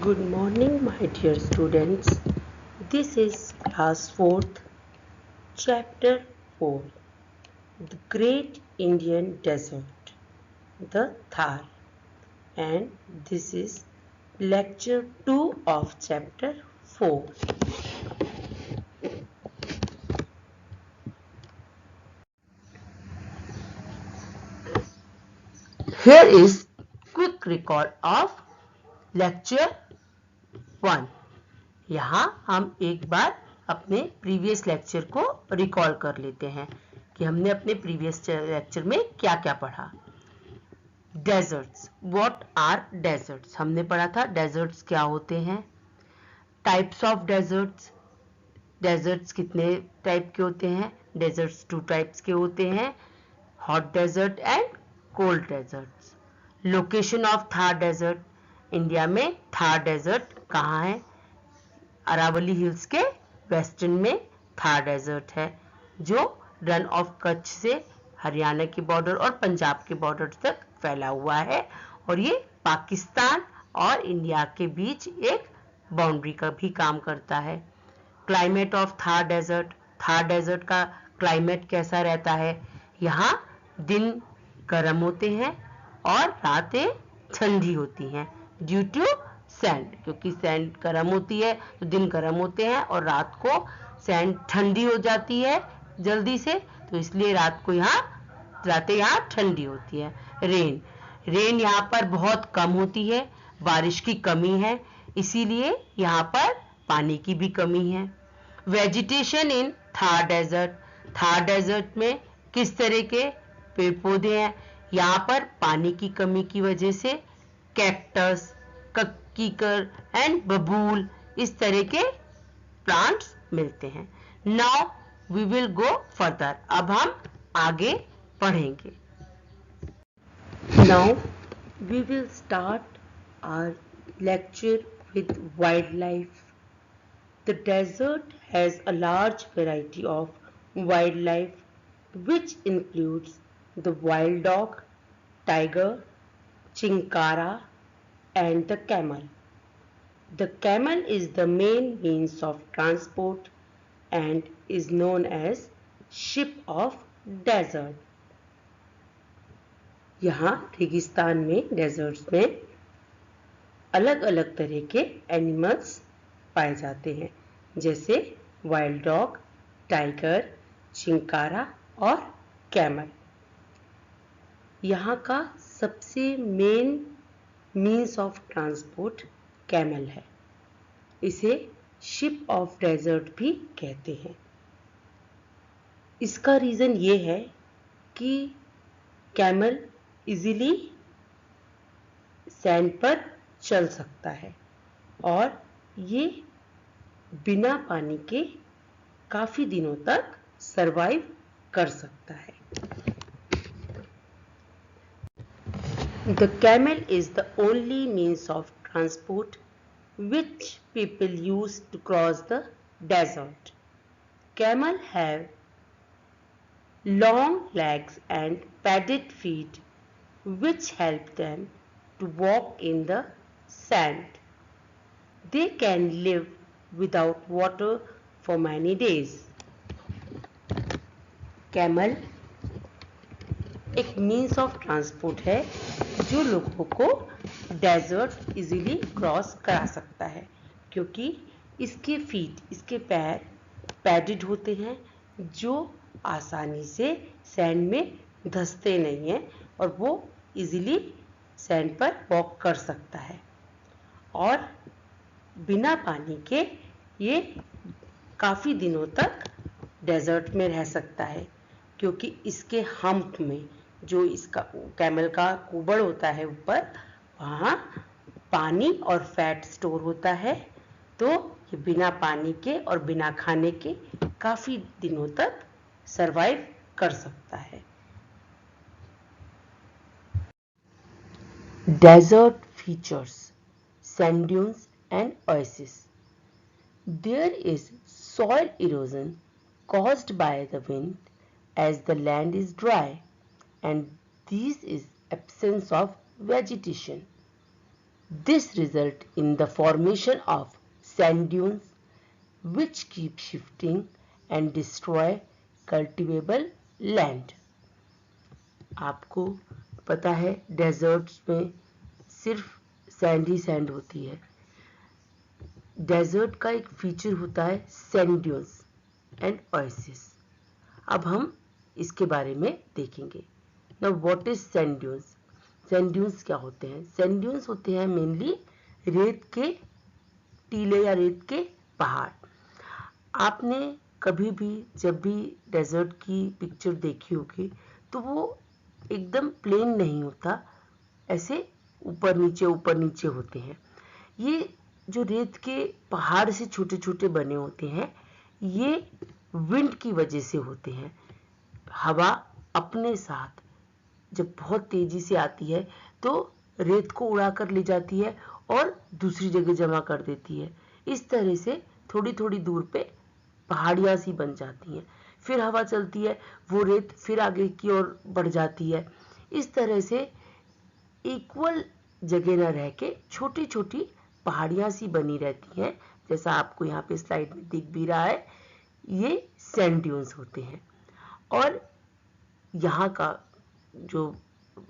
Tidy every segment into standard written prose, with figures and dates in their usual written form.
Good morning, my dear students. This is class 4th, chapter 4, The Great Indian Desert, the Thar. And this is lecture 2 of chapter 4. Here is quick recall of lecture 1. यहाँ हम एक बार अपने previous lecture को recall कर लेते हैं कि हमने अपने प्रीवियस लेक्चर में क्या क्या पढ़ा। डेजर्ट्स, व्हाट आर डेजर्ट्स, हमने पढ़ा था डेजर्ट्स क्या होते हैं। टाइप्स ऑफ डेजर्ट्स, डेजर्ट्स कितने टाइप के होते हैं। डेजर्ट्स 2 टाइप्स के होते हैं, hot desert and cold deserts. Location of Thar desert, India में थार डेजर्ट कहाँ है। अरावली हिल्स के वेस्टर्न में थार डेजर्ट है जो रन ऑफ कच्छ से हरियाणा के बॉर्डर और पंजाब के बॉर्डर तक फैला हुआ है और ये पाकिस्तान और इंडिया के बीच एक बाउंड्री का भी काम करता है। Climate of Thar desert, Thar desert का क्लाइमेट कैसा रहता है। यहाँ दिन गर्म होते हैं और रातें ठंडी होती हैं ड्यू टू सैंड, क्योंकि सैंड गर्म होती है तो दिन गर्म होते हैं और रात को सैंड ठंडी हो जाती है जल्दी से, तो इसलिए रातें यहाँ ठंडी होती है। रेन यहाँ पर बहुत कम होती है, बारिश की कमी है, इसीलिए यहाँ पर पानी की भी कमी है। वेजिटेशन इन थार डेजर्ट, थार डेजर्ट में किस तरह के पेड़ पौधे हैं। यहाँ पर पानी की कमी की वजह से कैक्टस, कीकर एंड बबूल इस तरह के प्लांट्स मिलते हैं। Now we will go further, अब हम आगे पढ़ेंगे। Now we will start our lecture with wildlife. The desert has a large variety of wildlife which includes the wild dog, tiger, chinkara and the camel. The camel is the main means of transport and is known as ship of desert. यहाँ रेगिस्तान में, desserts में अलग अलग तरह के animals पाए जाते हैं जैसे वाइल्ड डॉग, टाइगर, चिंकारा और कैमल। यहाँ का सबसे main means of transport camel है, इसे शिप ऑफ डेजर्ट भी कहते हैं। इसका रीज़न ये है कि कैमल इजीली सैंड पर चल सकता है और ये बिना पानी के काफी दिनों तक सरवाइव कर सकता है। The camel is the only means of transport which people use to cross the desert. Camel have long legs and padded feet which help them to walk in the sand. They can live without water for many days. Camel एक means of transport है जो लोगों को desert easily cross करा सकता है क्योंकि इसके फीट, इसके पैर पैडेड होते हैं जो आसानी से सैंड में धंसते नहीं हैं और वो इजीली सैंड पर वॉक कर सकता है और बिना पानी के ये काफ़ी दिनों तक डेजर्ट में रह सकता है क्योंकि इसके हम्प में जो इसका कैमल का कुबड़ होता है ऊपर, वहाँ पानी और फैट स्टोर होता है, तो ये बिना पानी के और बिना खाने के काफ़ी दिनों तक सरवाइव कर सकता है। Desert features, sand dunes and oases. There is soil erosion caused by the wind as the land is dry and this is absence of vegetation. This result in the formation of sand dunes which keep shifting and destroy cultivable land. आपको पता है desserts में सिर्फ sand ही sand होती है. Desert का एक feature होता है सैंड ड्यून्स एंड ओएसिस. अब हम इसके बारे में देखेंगे. Now what is sand dunes? Sand dunes क्या होते हैं? सैंड ड्यून्स होते हैं मेनली रेत के टीले या रेत के पहाड़. आपने कभी भी जब भी डेजर्ट की पिक्चर देखी होगी तो वो एकदम प्लेन नहीं होता, ऐसे ऊपर नीचे होते हैं. ये जो रेत के पहाड़ से छोटे छोटे बने होते हैं, ये विंड की वजह से होते हैं. हवा अपने साथ जब बहुत तेजी से आती है तो रेत को उड़ा कर ले जाती है और दूसरी जगह जमा कर देती है. इस तरह से थोड़ी थोड़ी दूर पे पहाड़ियां सी बन जाती हैं. फिर हवा चलती है, वो रेत फिर आगे की ओर बढ़ जाती है. इस तरह से इक्वल जगह न रह के छोटी छोटी पहाड़ियां सी बनी रहती हैं, जैसा आपको यहाँ पे स्लाइड में दिख भी रहा है. ये सैंड ड्यून्स होते हैं. और यहाँ का जो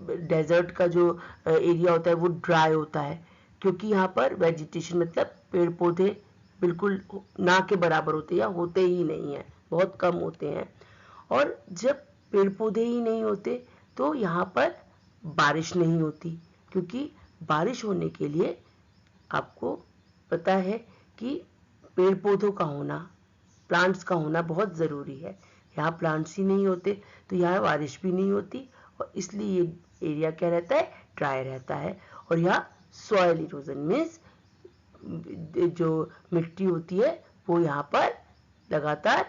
डेजर्ट का जो एरिया होता है वो ड्राई होता है, क्योंकि यहाँ पर वेजिटेशन मतलब पेड़ पौधे बिल्कुल ना के बराबर होते हैं या होते ही नहीं है, बहुत कम होते हैं. और जब पेड़ पौधे ही नहीं होते तो यहाँ पर बारिश नहीं होती, क्योंकि बारिश होने के लिए आपको पता है कि पेड़ पौधों का होना, प्लांट्स का होना बहुत ज़रूरी है. यहाँ प्लांट्स ही नहीं होते तो यहाँ बारिश भी नहीं होती, और इसलिए ये एरिया क्या रहता है? ड्राई रहता है. और यहाँ सॉइल इरोजन मीन्स जो मिट्टी होती है वो यहाँ पर लगातार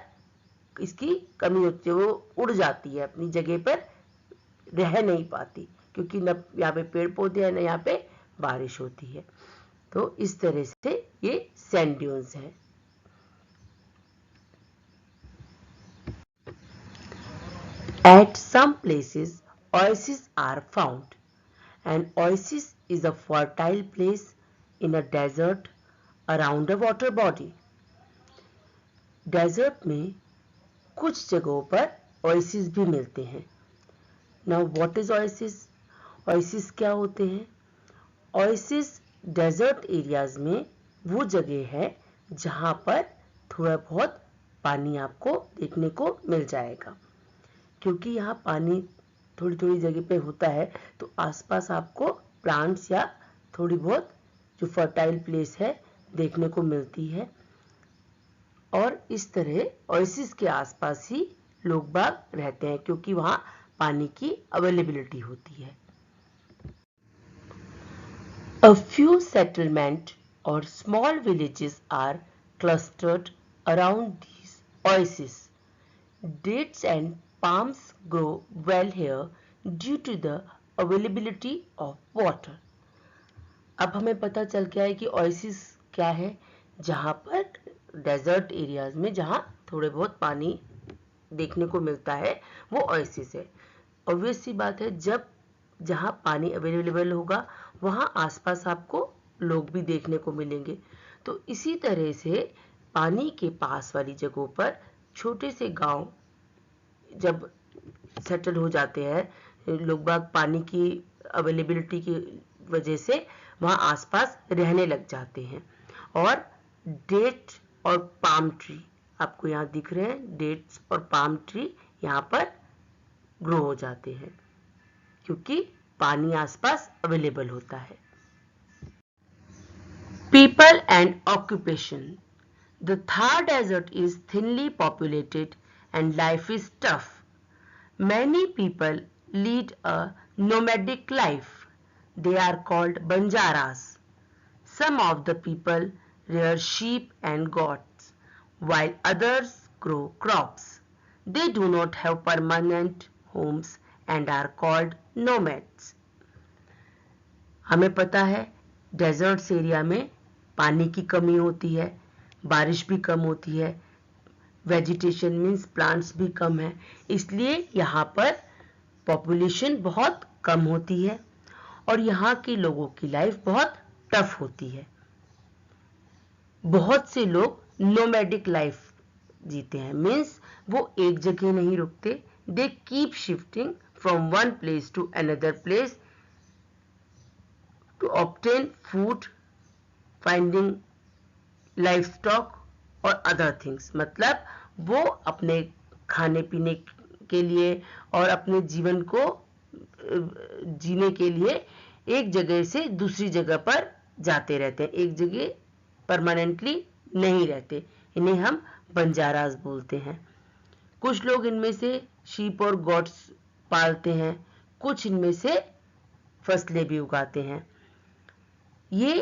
इसकी कमी होती है, वो उड़ जाती है, अपनी जगह पर रह नहीं पाती, क्योंकि न यहाँ पे पेड़ पौधे हैं न यहाँ पे बारिश होती है. तो इस तरह से ये सैंड ड्यून्स हैं. At some places, oases are found. An oasis is a fertile place in a desert around a water body. Desert में कुछ जगहों पर ओएसिस भी मिलते हैं. Now what is oasis? Oasis क्या होते हैं? ओएसिस डेजर्ट एरियाज में वो जगह है जहां पर थोड़ा बहुत पानी आपको देखने को मिल जाएगा. क्योंकि यहाँ पानी थोड़ी थोड़ी जगह पे होता है तो आसपास आपको प्लांट्स या थोड़ी बहुत जो फर्टाइल प्लेस है देखने को मिलती है. और इस तरह ओएसिस के आसपास ही लोग बाग रहते हैं, क्योंकि वहाँ पानी की अवेलेबिलिटी होती है. A few settlements or small villages are clustered around these oases. Dates and palms grow well here due to the availability of water. अब हमें पता चल गया है कि oasis क्या है. जहाँ पर डेजर्ट एरियाज में जहाँ थोड़े बहुत पानी देखने को मिलता है वो oasis है. ऑब्वियस सी बात है, जब जहाँ पानी अवेलेबल होगा वहाँ आसपास आपको लोग भी देखने को मिलेंगे. तो इसी तरह से पानी के पास वाली जगहों पर छोटे से गांव जब सेटल हो जाते हैं, लोग बाग पानी की अवेलेबिलिटी की वजह से वहाँ आसपास रहने लग जाते हैं. और डेट और पाम ट्री आपको यहाँ दिख रहे हैं. डेट्स और पाम ट्री यहाँ पर ग्रो हो जाते हैं क्योंकि पानी आसपास अवेलेबल होता है. People and occupation. The Thar Desert is thinly populated and life is tough. Many people lead a nomadic life. They are called Banjaras. Some of the people rear sheep and goats, while others grow crops. They do not have permanent homes and are called nomads. हमें पता है desserts area में पानी की कमी होती है, बारिश भी कम होती है, वेजिटेशन मीन्स प्लांट्स भी कम है, इसलिए यहाँ पर पॉपुलेशन बहुत कम होती है और यहाँ के लोगों की लाइफ बहुत टफ होती है। बहुत से लोग नोमैडिक लाइफ जीते हैं, मीन्स वो एक जगह नहीं रुकते, they keep shifting from one place to another place to obtain food, finding livestock और अदर थिंग्स। मतलब वो अपने खाने पीने के लिए और अपने जीवन को जीने के लिए एक जगह से दूसरी जगह पर जाते रहते हैं, एक जगह परमानेंटली नहीं रहते। इन्हें हम बंजारास बोलते हैं। कुछ लोग इनमें से शीप और गॉट्स पालते हैं, कुछ इनमें से फसलें भी उगाते हैं। ये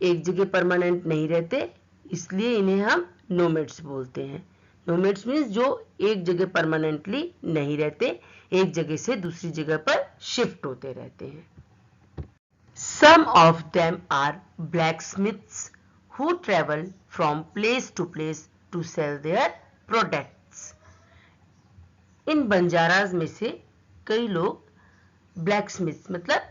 एक जगह परमानेंट नहीं रहते, इसलिए इन्हें हम नोमैड्स बोलते हैं। नोमैड्स मीन्स जो एक जगह परमानेंटली नहीं रहते, एक जगह से दूसरी जगह पर शिफ्ट होते रहते हैं। Some of them are blacksmiths who travel from place to place to sell their products. इन बंजाराज में से कई लोग ब्लैकस्मिथ्स मतलब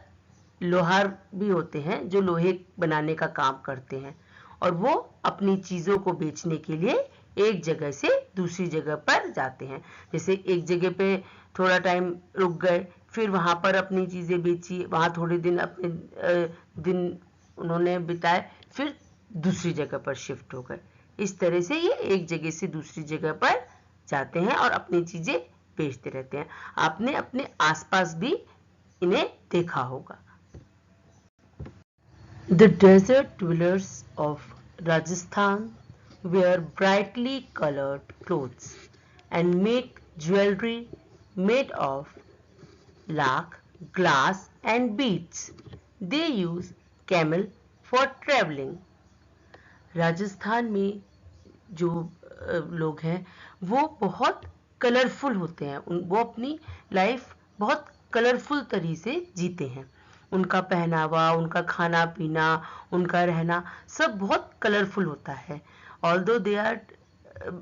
लोहार भी होते हैं, जो लोहे बनाने का काम करते हैं, और वो अपनी चीजों को बेचने के लिए एक जगह से दूसरी जगह पर जाते हैं। जैसे एक जगह पे थोड़ा टाइम रुक गए, फिर वहां पर अपनी चीजें बेची, वहां थोड़े दिन अपने दिन उन्होंने बिताए, फिर दूसरी जगह पर शिफ्ट हो गए। इस तरह से ये एक जगह से दूसरी जगह पर जाते हैं और अपनी चीजें बेचते रहते हैं। आपने अपने आसपास भी इन्हें देखा होगा। The desert dwellers of Rajasthan wear brightly colored clothes and make jewelry made of lac, glass and beads. They use camel for traveling. Rajasthan में जो लोग हैं वो बहुत कलरफुल होते हैं, वो अपनी लाइफ बहुत कलरफुल तरीके से जीते हैं। उनका पहनावा, उनका खाना पीना, उनका रहना सब बहुत कलरफुल होता है। Although they are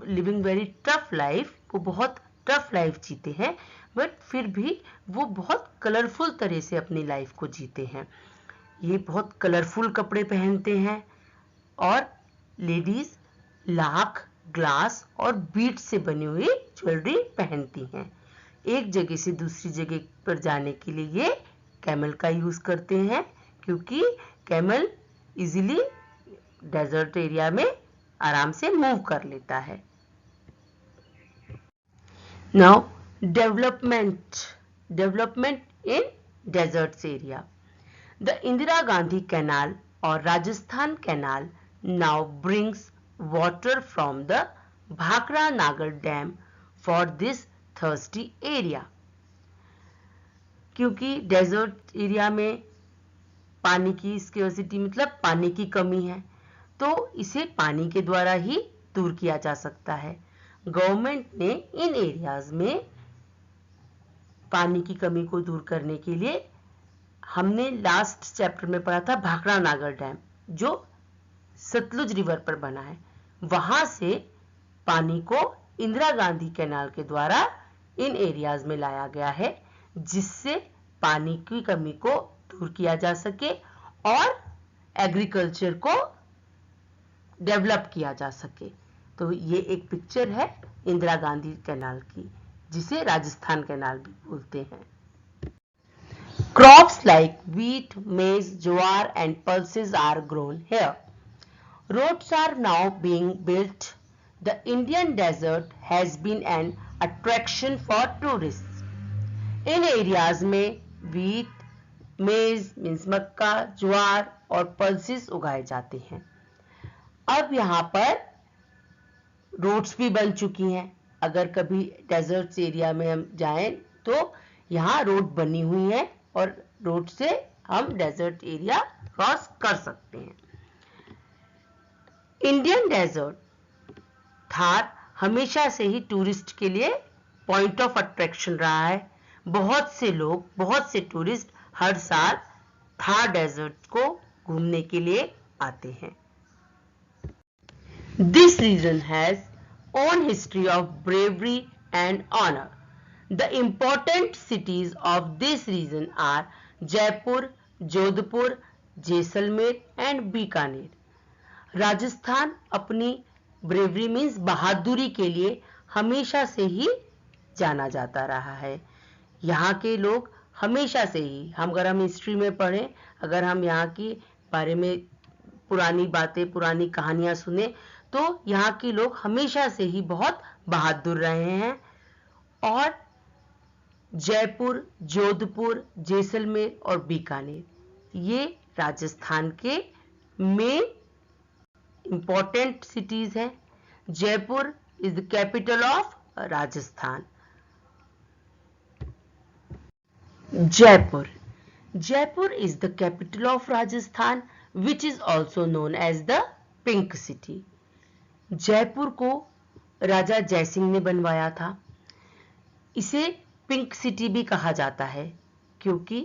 living very tough life, वो बहुत टफ लाइफ जीते हैं, बट फिर भी वो बहुत कलरफुल तरह से अपनी लाइफ को जीते हैं। ये बहुत कलरफुल कपड़े पहनते हैं और लेडीज लाख, ग्लास और बीट से बनी हुई ज्वेलरी पहनती हैं। एक जगह से दूसरी जगह पर जाने के लिए ये कैमल का यूज करते हैं, क्योंकि कैमल इजीली डेजर्ट एरिया में आराम से मूव कर लेता है। Now development in deserts area. The Indira Gandhi canal और Rajasthan canal now brings water from the Bhakra Nagar Dam for this thirsty area. क्योंकि डेजर्ट एरिया में पानी की स्केर्सिटी मतलब पानी की कमी है, तो इसे पानी के द्वारा ही दूर किया जा सकता है। गवर्नमेंट ने इन एरियाज में पानी की कमी को दूर करने के लिए, हमने लास्ट चैप्टर में पढ़ा था भाखड़ा नागर डैम जो सतलुज रिवर पर बना है, वहां से पानी को इंदिरा गांधी कैनाल के द्वारा इन एरियाज में लाया गया है, जिससे पानी की कमी को दूर किया जा सके और एग्रीकल्चर को डेवलप किया जा सके। तो ये एक पिक्चर है इंदिरा गांधी कैनाल की, जिसे राजस्थान कैनाल भी बोलते हैं। Crops like wheat, maize, jowar and pulses are grown here. Roads are now being built. The Indian desert has been an attraction for tourists. In areas में wheat, maize मीन्स मक्का, ज्वार और pulses उगाए जाते हैं। अब यहाँ पर रोड्स भी बन चुकी हैं। अगर कभी डेजर्ट एरिया में हम जाएं तो यहाँ रोड बनी हुई है और रोड से हम डेजर्ट एरिया क्रॉस कर सकते हैं। इंडियन डेजर्ट थार हमेशा से ही टूरिस्ट के लिए पॉइंट ऑफ अट्रैक्शन रहा है। बहुत से लोग, बहुत से टूरिस्ट हर साल थार डेजर्ट को घूमने के लिए आते हैं। This region has own history of bravery and honor. The important cities of this region are Jaipur, Jodhpur, Jaisalmer and Bikaner. Rajasthan अपनी ब्रेवरी मीन्स बहादुरी के लिए हमेशा से ही जाना जाता रहा है। यहाँ के लोग हमेशा से ही, अगर हम हिस्ट्री में पढ़ें, अगर हम यहाँ की बारे में पुरानी बातें, पुरानी कहानियां सुने, तो यहाँ के लोग हमेशा से ही बहुत बहादुर रहे हैं। और जयपुर, जोधपुर, जैसलमेर और बीकानेर ये राजस्थान के मेन इंपॉर्टेंट सिटीज हैं। Jaipur is the capital of Rajasthan. Jaipur. Jaipur is the capital of Rajasthan, which is also known as the Pink City. Jaipur को राजा जयसिंह ने बनवाया था। इसे पिंक सिटी भी कहा जाता है क्योंकि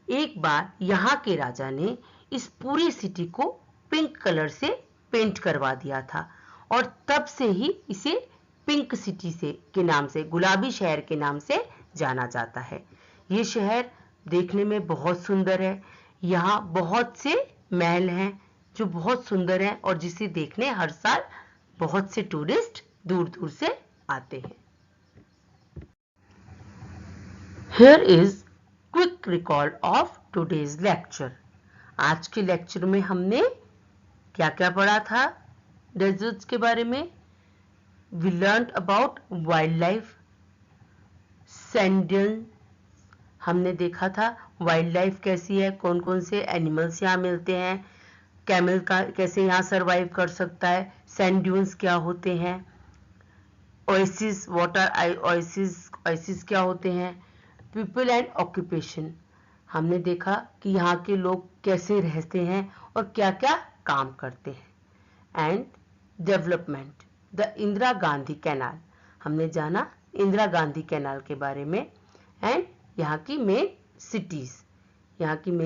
एक बार यहाँ के राजा ने इस पूरी सिटी को पिंक कलर से पेंट करवा दिया था और तब से ही इसे पिंक सिटी के नाम से, गुलाबी शहर के नाम से जाना जाता है। ये शहर देखने में बहुत सुंदर है। यहाँ बहुत से महल हैं जो बहुत सुंदर हैं और जिसे देखने हर साल बहुत से टूरिस्ट दूर दूर से आते हैं। Here is quick recall of today's lecture. आज के लेक्चर में हमने क्या क्या पढ़ा था डेजर्ट्स के बारे में। We learned about wildlife, sand dunes, हमने देखा था वाइल्ड लाइफ कैसी है, कौन कौन से एनिमल्स यहाँ मिलते हैं, कैमल का कैसे यहाँ सरवाइव कर सकता है, सैंड ड्यून्स क्या होते हैं, ओएसिस, वाटर ओएसिस क्या होते हैं, पीपल एंड ऑक्यूपेशन, हमने देखा कि यहाँ के लोग कैसे रहते हैं और क्या क्या काम करते हैं, and development, the Indira Gandhi canal, हमने जाना इंदिरा गांधी कैनाल के बारे में, एंड यहाँ की मेन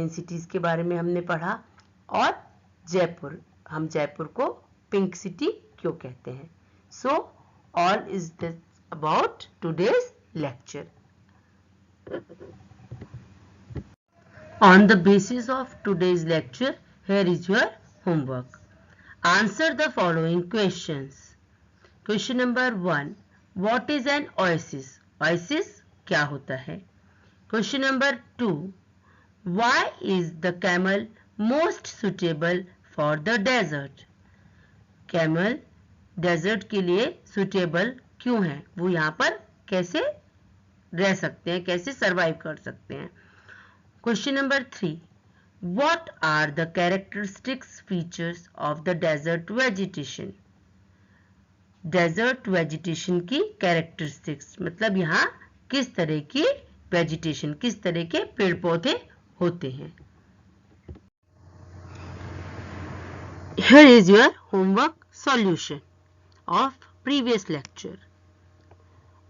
सिटीज के बारे में हमने पढ़ा। और जयपुर, हम जयपुर को पिंक सिटी क्यों कहते हैं। So all is this about today's lecture. On the basis of today's lecture, here is your homework. Answer the following questions. Question number 1, what is an oasis? Oasis क्या होता है? Question number 2, why is the camel most suitable for the desert? Camel desert के लिए suitable क्यों है? वो यहाँ पर कैसे रह सकते हैं, कैसे survive कर सकते हैं? Question number 3, what are the characteristics features of the desert vegetation? Desert vegetation की characteristics मतलब यहाँ किस तरह की वेजिटेशन, किस तरह के पेड़ पौधे होते हैं। Here is your homework solution of previous lecture.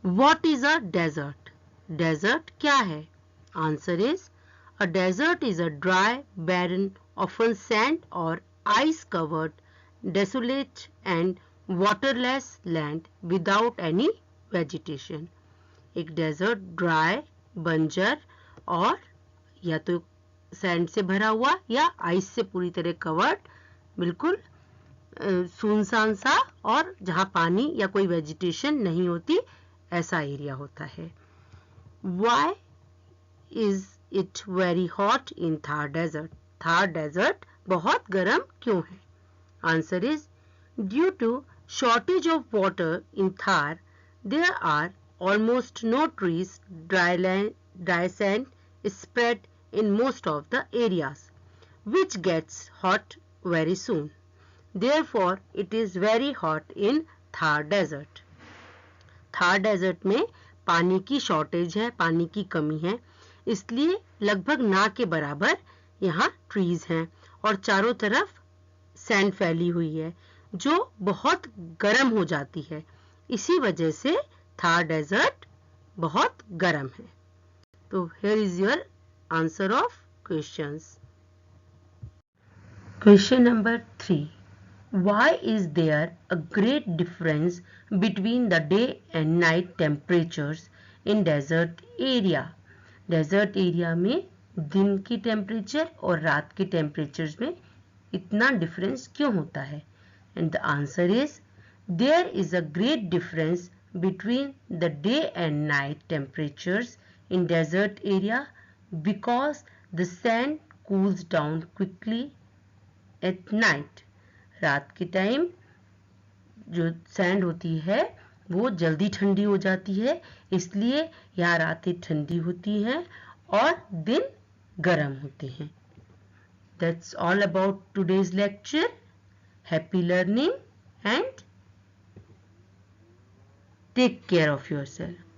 What is a desert? Desert क्या है? Answer is, a desert is a dry, barren, often sand or ice covered, desolate and waterless land without any vegetation. एक desert dry, बंजर और या तो sand से भरा हुआ या आइस से पूरी तरह कवर्ड, बिल्कुल सुनसान सा और जहां पानी या कोई वेजिटेशन नहीं होती, ऐसा एरिया होता है। Why is it very hot in Thar desert? Thar desert बहुत गर्म क्यों है? Answer is, due to shortage of water in Thar, there are almost no trees, dry sand is spread in most of the areas, which gets hot very soon. Therefore, it is very hot in Thar desert. Thar desert में पानी की shortage है, पानी की कमी है, इसलिए लगभग ना के बराबर यहाँ ट्रीज हैं और चारों तरफ सैंड फैली हुई है जो बहुत गर्म हो जाती है। इसी वजह से थार डेजर्ट बहुत गर्म है। तो here is your answer of questions. Question number 3, why is there a great difference between the day and night temperatures in desert area? Desert area में दिन की टेम्परेचर और रात के टेम्परेचर में इतना डिफरेंस क्यों होता है? And the answer is there is a great difference between the day and night temperatures in desert area because the sand cools down quickly at night. रात के टाइम जो सैंड होती है वो जल्दी ठंडी हो जाती है, इसलिए यहाँ रातें ठंडी होती हैं और दिन गर्म होते हैं. That's all about today's lecture. Happy learning and take care of yourself.